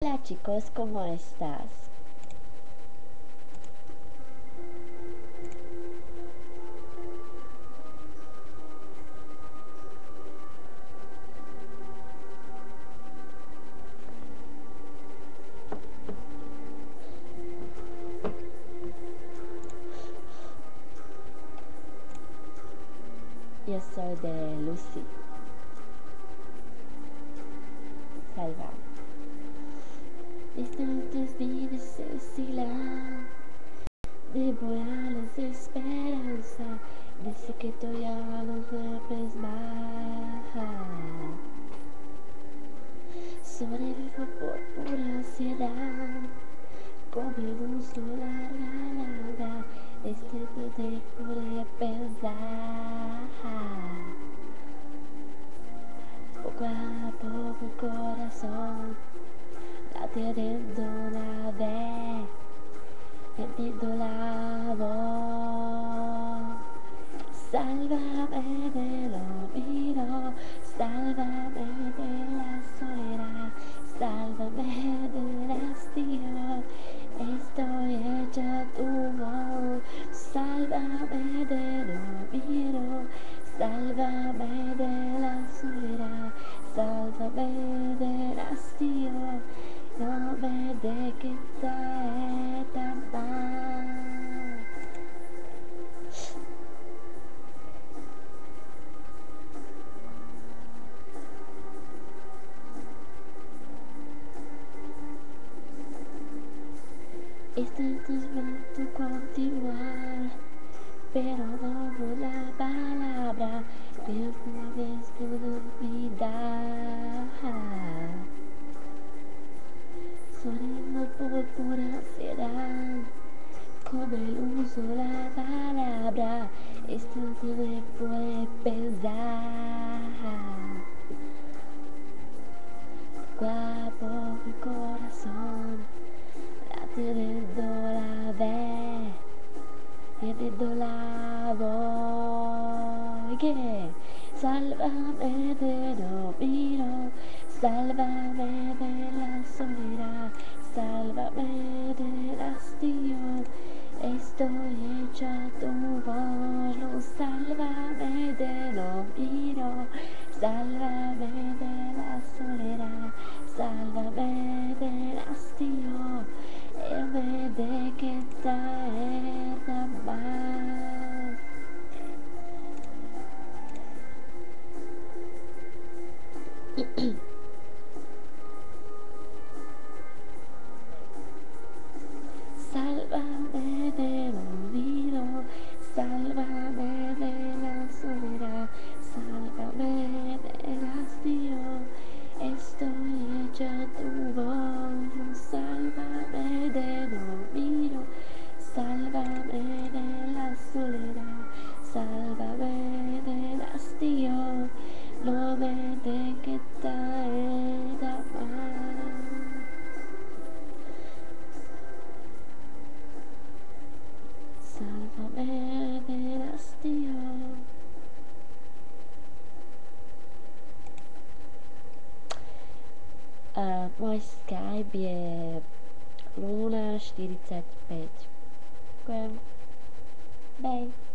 Hola chicos, ¿cómo estás? Yo soy de Lucy. Salva. Distantes vidas oscilan de morales de esperanza. Dice que tú ya no ves más. Sobrevivo por pura ansiedad. Como en un solar ganada. Este no te puede pensar. Poco a poco el corazón latiendo la vez, perdiendo la voz. Sálvame del olvido, sálvame de la soledad, sálvame del hastío. Estoy hecha tu voz, sálvame del olvido, sálvame de la soledad, sálvame del hastío. No me dejes caer tan mal. Intento continuar, pero no una palabra que puedes olvidar. Sonando por pura ansiedad, con el uso de la palabra, esto no me puede pensar. Guapo mi corazón, latiendo la vez, perdiendo la voz. Yeah. Sálvame del olvido, sálvame de la soledad, sálvame del hastío. Estoy hecha tu voz, no, sálvame del olvido, sálvame de la soledad, sálvame del hastío. En vez de que caer tan mal. Sálvame del olvido, sálvame de la soledad, sálvame del hastío. Estoy hecha tu voz, sálvame del olvido, sálvame de la soledad, sálvame del hastío. No me dejes caer tan mal. Sálvame del hastío. Môj Skype je Luna 45. Ďakujem. Bye.